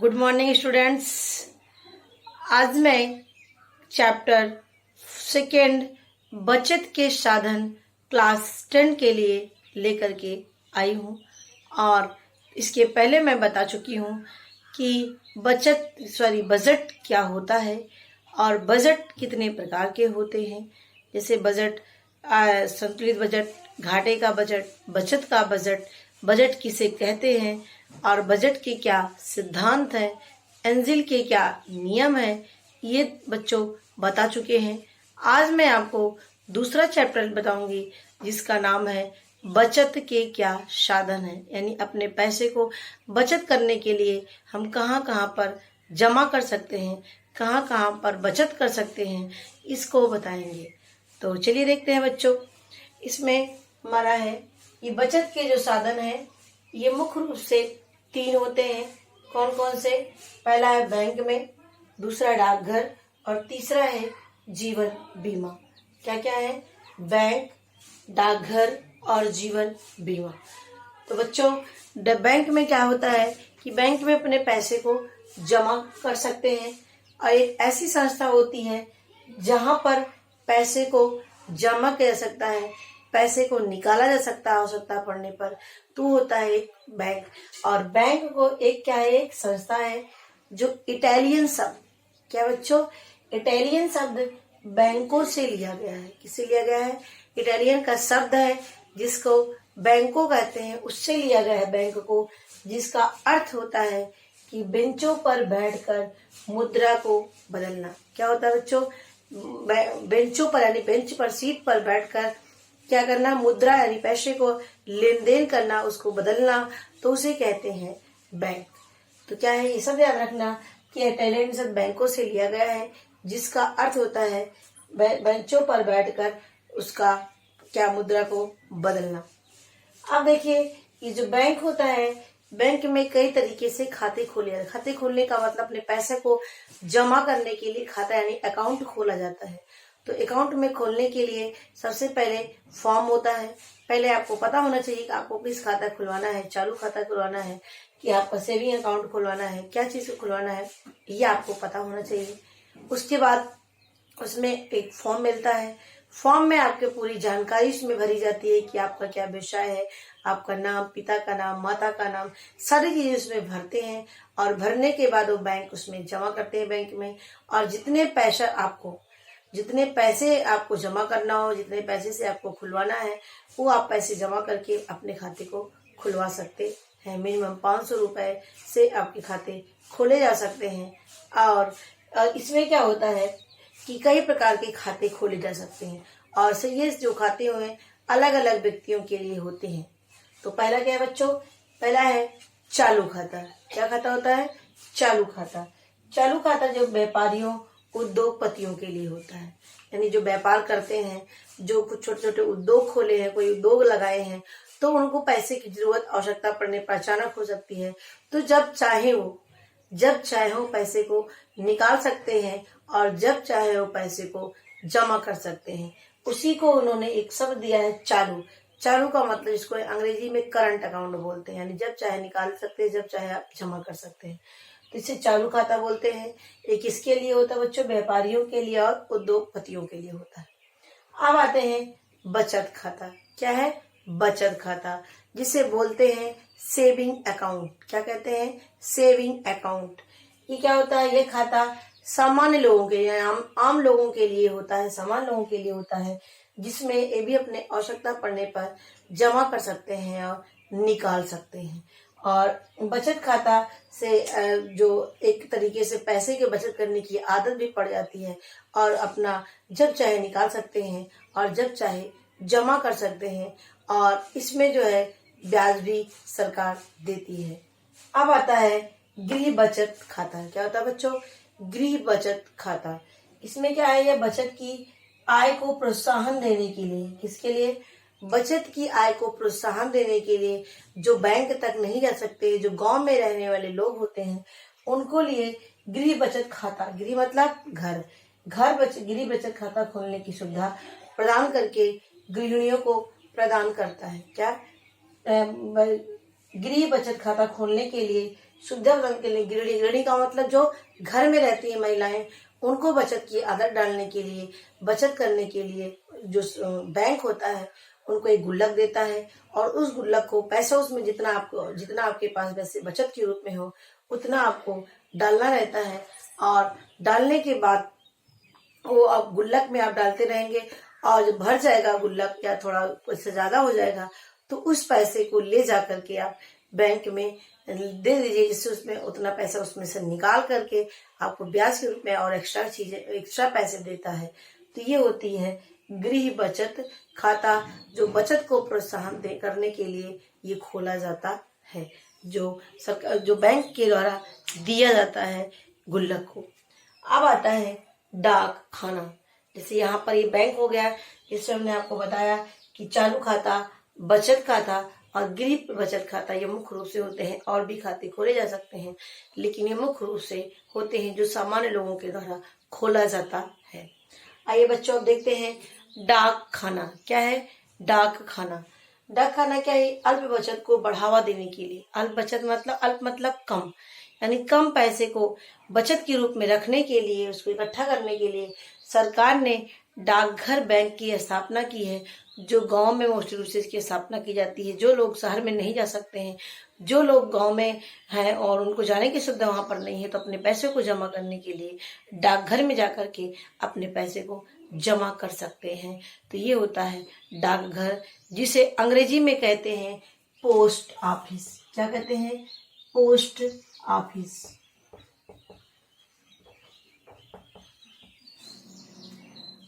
Good morning students. आज मैं chapter second बचत के साधन क्लास 10 के लिए लेकर के आई हूँ और इसके पहले मैं बता चुकी हूँ कि बजट क्या होता है और बजट कितने प्रकार के होते हैं। जैसे बजट, संतुलित बजट, घाटे का बजट, बचत का बजट, बजट किसे कहते हैं और बजट के क्या सिद्धांत हैं, एंजिल के क्या नियम हैं, ये बच्चों बता चुके हैं। आज मैं आपको दूसरा चैप्टर बताऊंगी जिसका नाम है बचत के क्या साधन हैं, यानी अपने पैसे को बचत करने के लिए हम कहाँ कहाँ पर जमा कर सकते हैं, कहाँ कहाँ पर बचत कर सकते हैं, इसको बताएंगे। तो चलिए देखते हैं बच्चों। इसमें हमारा है कि बचत के जो साधन हैं ये मुख्य रूप से 3 होते हैं। कौन कौन से? पहला है बैंक में, दूसरा डाकघर और तीसरा है जीवन बीमा। क्या क्या है? बैंक, डाकघर और जीवन बीमा। तो बच्चों बैंक में क्या होता है कि बैंक में अपने पैसे को जमा कर सकते हैं और एक ऐसी संस्था होती है जहां पर पैसे को जमा किया जा सकता है, पैसे को निकाला जा सकता है आवश्यकता पड़ने पर, तो होता है एक बैंक। और बैंक को एक क्या है? एक संस्था है जो इटालियन शब्द, क्या बच्चों? इटालियन शब्द बैंकों से लिया गया है। किससे लिया गया है? इटालियन का शब्द है जिसको बैंकों कहते हैं, उससे लिया गया है बैंक को, जिसका अर्थ होता है कि बेंचों पर बैठकर मुद्रा को बदलना। क्या होता है बच्चों? बेंचों पर यानी बेंच पर, सीट पर बैठकर क्या करना? मुद्रा यानी पैसे को लेन देन करना, उसको बदलना, तो उसे कहते हैं बैंक। तो क्या है? ये सब ध्यान रखना कि इटालियन शब्द बैंकों से लिया गया है जिसका अर्थ होता है बेंचों पर बैठकर उसका क्या? मुद्रा को बदलना। अब देखिए, ये जो बैंक होता है, बैंक में कई तरीके से खाते खोले जाते हैं। खाते खोलने का मतलब अपने पैसे को जमा करने के लिए खाता यानी अकाउंट खोला जाता है। तो अकाउंट में खोलने के लिए सबसे पहले फॉर्म होता है। पहले आपको पता होना चाहिए कि आपको किस खाता खुलवाना है, चालू खाता खुलवाना है कि आपका सेविंग अकाउंट खुलवाना है, क्या चीज खुलवाना है, ये आपको पता होना चाहिए। उसके बाद उसमें एक फॉर्म मिलता है। फॉर्म में आपके पूरी जानकारी उसमें भरी जाती है कि आपका क्या व्यवसाय है, आपका नाम, पिता का नाम, माता का नाम, सारी चीजें उसमें भरते हैं और भरने के बाद वो बैंक उसमें जमा करते हैं बैंक में। और जितने पैसे आपको जमा करना हो, जितने पैसे से आपको खुलवाना है, वो आप पैसे जमा करके अपने खाते को खुलवा सकते हैं। मिनिमम 500 रुपए से आपके खाते खोले जा सकते हैं। और इसमें क्या होता है कि कई प्रकार के खाते खोले जा सकते हैं और ये जो खाते हुए अलग अलग व्यक्तियों के लिए होते हैं। तो पहला क्या है बच्चों? पहला है चालू खाता। क्या खाता होता है? चालू खाता। चालू खाता जो व्यापारियों, उद्योगपतियों के लिए होता है, यानी जो व्यापार करते हैं, जो कुछ छोटे छोटे उद्योग खोले हैं, कोई उद्योग लगाए हैं, तो उनको पैसे की जरूरत आवश्यकता पड़ने पर अचानक हो सकती है। तो जब चाहे वो पैसे को निकाल सकते हैं और जब चाहे वो पैसे को जमा कर सकते हैं। उसी को उन्होंने एक शब्द दिया है चालू। चालू का मतलब इसको अंग्रेजी में करंट अकाउंट बोलते हैं, यानी जब चाहे निकाल सकते हैं, जब चाहे आप जमा कर सकते हैं, तो इसे चालू खाता बोलते हैं। एक किसके लिए होता है बच्चों? व्यापारियों के लिए और उद्योगपतियों के लिए होता है। अब आते हैं बचत खाता। क्या है? बचत खाता, जिसे बोलते हैं सेविंग अकाउंट। क्या कहते हैं? Saving account. ये क्या होता है? ये खाता सामान्य लोगों के लिए, आम लोगों के लिए होता है, सामान्य लोगों के लिए होता है, जिसमें ये भी अपने आवश्यकता पड़ने पर जमा कर सकते हैं और निकाल सकते हैं। और बचत खाता से जो एक तरीके से पैसे की बचत करने की आदत भी पड़ जाती है और अपना जब चाहे निकाल सकते हैं और जब चाहे जमा कर सकते हैं, और इसमें जो है ब्याज भी सरकार देती है। अब आता है गृह बचत खाता। क्या होता है बच्चों? गृह बचत खाता। इसमें क्या है? यह बचत की आय को प्रोत्साहन देने के लिए, किसके लिए? बचत की आय को प्रोत्साहन देने के लिए, जो बैंक तक नहीं जा सकते, जो गांव में रहने वाले लोग होते हैं, उनको लिए गृह बचत खाता, गृह मतलब घर, गृह बचत खाता खोलने की सुविधा प्रदान करके गृहिणियों को प्रदान करता है। क्या? गृह बचत खाता खोलने के लिए सुविधा प्रदान के लिए गृहिणी का मतलब जो घर में रहती है महिलाएं, उनको बचत की आदत डालने के लिए, बचत करने के लिए जो बैंक होता है उनको एक गुल्लक देता है, और उस गुल्लक को पैसा उसमें जितना आपके पास वैसे बचत के रूप में हो उतना आपको डालना रहता है। और डालने के बाद वो अब गुल्लक में आप डालते रहेंगे, और जब भर जाएगा गुल्लक या थोड़ा उससे ज्यादा हो जाएगा तो उस पैसे को ले जा करके आप बैंक में दे दीजिए, जिससे उसमें उतना पैसा उसमें से निकाल करके आपको ब्याज के रूप में और एक्स्ट्रा पैसे देता है। तो ये होती है गृह बचत खाता, जो बचत को प्रोत्साहन करने के लिए ये खोला जाता है, जो बैंक के द्वारा दिया जाता है गुल्लक को। अब आता है डाक खाना। जैसे यहाँ पर ये बैंक हो गया, इसमें हमने आपको बताया कि चालू खाता, बचत खाता और गृह बचत खाता ये मुख्य रूप से होते हैं। और भी खाते खोले जा सकते हैं, लेकिन ये मुख्य रूप से होते हैं जो सामान्य लोगों के द्वारा खोला जाता है। आइए बच्चों, अब देखते हैं डाक खाना क्या है। डाक खाना क्या है? अल्प बचत को बढ़ावा देने के लिए। अल्प मतलब कम, यानी कम पैसे को बचत के रूप में रखने के लिए, उसको इकट्ठा करने के लिए सरकार ने डाकघर बैंक की स्थापना की है, जो गांव में मुख्य रूप से इसकी स्थापना की जाती है। जो लोग शहर में नहीं जा सकते हैं, जो लोग गांव में हैं और उनको जाने की सुविधा वहां पर नहीं है, तो अपने पैसे को जमा करने के लिए डाकघर में जाकर के अपने पैसे को जमा कर सकते हैं। तो ये होता है डाकघर, जिसे अंग्रेजी में कहते हैं पोस्ट ऑफिस। क्या कहते हैं? Post office.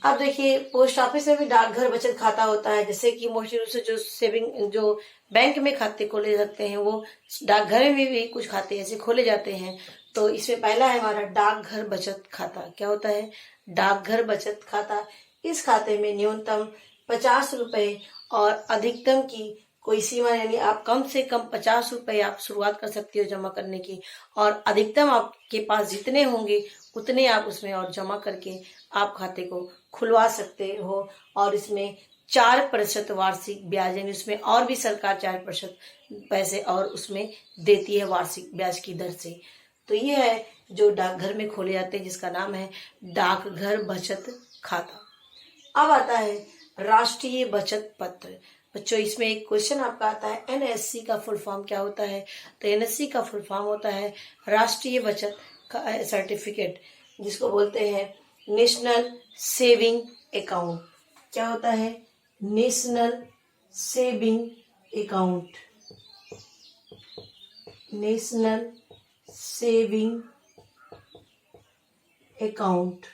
अब देखिए, पोस्ट ऑफिस में भी डाकघर बचत खाता होता है। जैसे कि मुख्य रूप से जो बैंक में खाते खोले जाते हैं, वो डाकघर में भी कुछ खाते ऐसे खोले जाते हैं। तो इसमें पहला है हमारा डाकघर बचत खाता। क्या होता है? डाकघर बचत खाता। इस खाते में न्यूनतम 50 रुपए और अधिकतम की कोई सीमा, यानी आप कम से कम 50 रुपए आप शुरुआत कर सकते हो जमा करने की, और अधिकतम आपके पास जितने होंगे उतने आप उसमें और जमा करके आप खाते को खुलवा सकते हो। और इसमें 4% वार्षिक ब्याज, यानी उसमें और भी सरकार 4% पैसे और उसमें देती है वार्षिक ब्याज की दर से। तो ये है जो डाकघर में खोले जाते हैं, जिसका नाम है डाकघर बचत खाता। अब आता है राष्ट्रीय बचत पत्र। बच्चों, इसमें एक क्वेश्चन आपका आता है, एनएससी का फुल फॉर्म क्या होता है? तो एनएससी का फुल फॉर्म होता है राष्ट्रीय बचत सर्टिफिकेट, जिसको बोलते हैं नेशनल सेविंग अकाउंट। क्या होता है? National saving account. National saving account.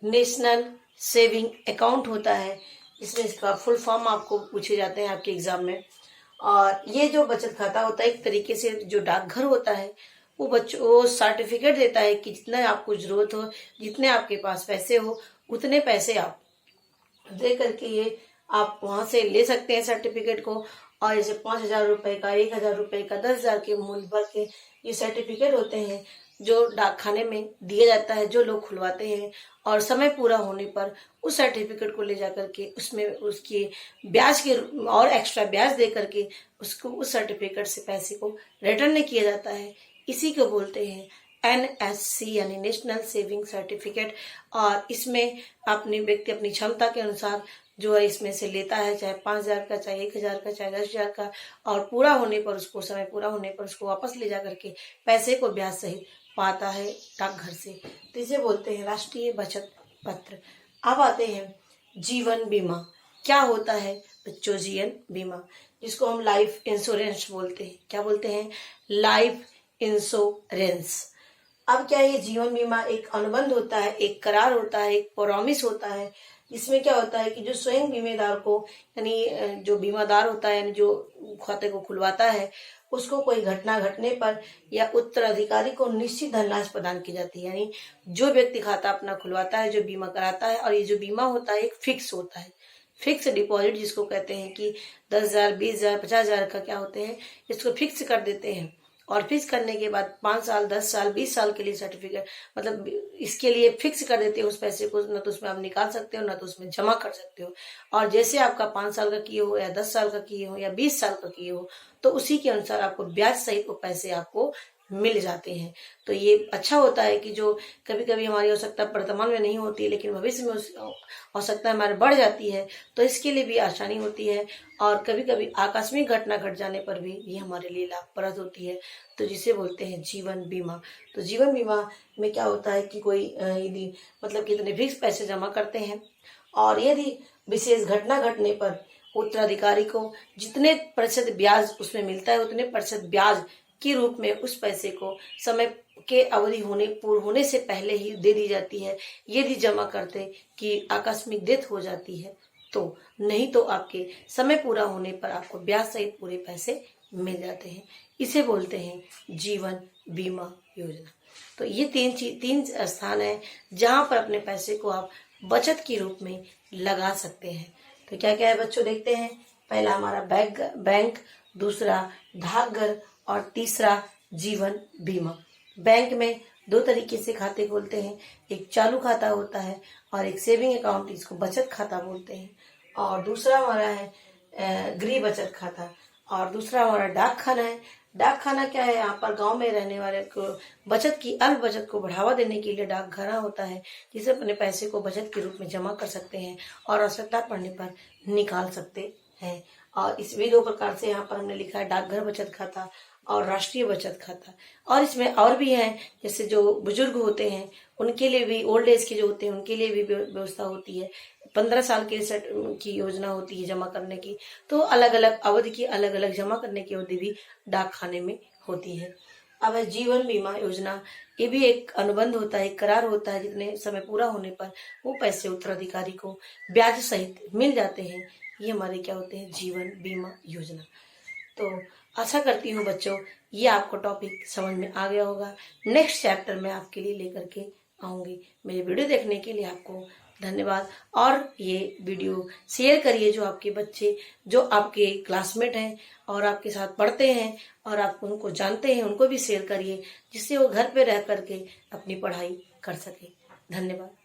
National saving account होता है, इसमें इसका फुल फॉर्म आपको पूछे जाते हैं आपके एग्जाम में। और ये जो बचत खाता होता है, एक तरीके से जो डाकघर होता है वो सर्टिफिकेट देता है कि जितना आपको जरूरत हो, जितने आपके पास पैसे हो, उतने पैसे आप दे करके ये आप वहां से ले सकते हैं सर्टिफिकेट को। और जैसे 5,000 रुपए का, 1,000 रुपए का, 10,000 के मूल्य भर के ये सर्टिफिकेट होते हैं जो डाकखाने में दिया जाता है, जो लोग खुलवाते हैं। और समय पूरा होने पर उस सर्टिफिकेट को ले जाकर के उसमें उसकी ब्याज के और एक्स्ट्रा ब्याज दे करके उसको उस सर्टिफिकेट से पैसे को रिटर्न किया जाता है। इसी को बोलते हैं एनएससी, यानी नेशनल सेविंग सर्टिफिकेट। और इसमें अपनी व्यक्ति अपनी क्षमता के अनुसार जो है इसमें से लेता है, चाहे 5,000 का, चाहे 1,000 का, चाहे 10,000 का, और पूरा होने पर उसको, समय पूरा होने पर उसको वापस ले जा करके पैसे को ब्याज सहित पाता है डाकघर से। तो इसे बोलते हैं राष्ट्रीय बचत पत्र। अब आते हैं जीवन बीमा। क्या होता है बच्चों? जीवन बीमा, जिसको हम लाइफ इंश्योरेंस बोलते हैं। क्या बोलते हैं? Life insurance. अब क्या है? ये जीवन बीमा एक अनुबंध होता है, एक करार होता है, एक प्रॉमिस होता है। इसमें क्या होता है कि जो स्वयं बीमेदार को, यानी जो बीमादार होता है, यानी जो खाते को खुलवाता है, उसको कोई घटना घटने पर या उत्तराधिकारी को निश्चित धनराशि प्रदान की जाती है। यानी जो व्यक्ति खाता अपना खुलवाता है, जो बीमा कराता है, और ये जो बीमा होता है एक फिक्स होता है, फिक्स डिपॉजिट जिसको कहते हैं कि 10,000, 20,000, 50,000 का क्या होते हैं, इसको फिक्स कर देते हैं। और फिक्स करने के बाद 5 साल, 10 साल, 20 साल के लिए सर्टिफिकेट मतलब इसके लिए फिक्स कर देते हो उस पैसे को, ना तो उसमें आप निकाल सकते हो ना तो उसमें जमा कर सकते हो। और जैसे आपका 5 साल का किए हो या 10 साल का किए हो या 20 साल का किए हो तो उसी के अनुसार आपको ब्याज सहित वो पैसे आपको मिल जाते हैं। तो ये अच्छा होता है कि जो कभी कभी हमारी आवश्यकता वर्तमान में नहीं होती है लेकिन भविष्य में आवश्यकता हमारे बढ़ जाती है तो इसके लिए भी आसानी होती है। और कभी कभी आकस्मिक घटना घट जाने पर भी ये हमारे लिए लाभप्रद होती है, तो जिसे बोलते हैं जीवन बीमा। तो जीवन बीमा में क्या होता है कि कोई यदि मतलब कितने फिक्स पैसे जमा करते हैं और यदि विशेष घटना घटने पर उत्तराधिकारी को जितने प्रतिशत ब्याज उसमें मिलता है उतने प्रतिशत ब्याज के रूप में उस पैसे को समय के अवधि पूर्ण होने से पहले ही दे दी जाती है, यदि जमा करते कि आकस्मिक डेथ हो जाती है तो। नहीं तो आपके समय पूरा होने पर आपको ब्याज सहित पूरे पैसे मिल जाते हैं। इसे बोलते हैं जीवन बीमा योजना। तो ये तीन स्थान है जहां पर अपने पैसे को आप बचत के रूप में लगा सकते हैं। तो क्या क्या है बच्चों, देखते हैं। पहला हमारा बैंक, दूसरा डाकघर और तीसरा जीवन बीमा। बैंक में 2 तरीके से खाते खोलते हैं, एक चालू खाता होता है और एक सेविंग अकाउंट, इसको बचत खाता बोलते हैं। और दूसरा हमारा है गृह बचत खाता और दूसरा हमारा डाक खाना है। डाक खाना क्या है, यहाँ पर गांव में रहने वाले को बचत की अल्प बचत को बढ़ावा देने के लिए डाक खाना होता है, जिसे अपने पैसे को बचत के रूप में जमा कर सकते हैं और आवश्यकता पड़ने पर निकाल सकते हैं। और इस भी 2 प्रकार से यहाँ पर हमने लिखा है, डाकघर बचत खाता और राष्ट्रीय बचत खाता। और इसमें और भी है, जैसे जो बुजुर्ग होते हैं उनके लिए भी, ओल्ड एज के जो होते हैं उनके लिए भी व्यवस्था होती है। 15 साल के सेट की योजना होती है जमा करने की, तो अलग अलग अवधि की अलग अलग जमा करने की अवधि भी डाक खाने में होती है। अब है जीवन बीमा योजना। ये भी एक अनुबंध होता है, एक करार होता है, जितने समय पूरा होने पर वो पैसे उत्तराधिकारी को ब्याज सहित मिल जाते हैं। ये हमारे क्या होते हैं, जीवन बीमा योजना। तो आशा करती हूँ बच्चों ये आपको टॉपिक समझ में आ गया होगा। नेक्स्ट चैप्टर में आपके लिए लेकर के आऊंगी। मेरे वीडियो देखने के लिए आपको धन्यवाद। और ये वीडियो शेयर करिए, जो आपके बच्चे, जो आपके क्लासमेट हैं और आपके साथ पढ़ते हैं और आप उनको जानते हैं, उनको भी शेयर करिए, जिससे वो घर पे रह करके अपनी पढ़ाई कर सके। धन्यवाद।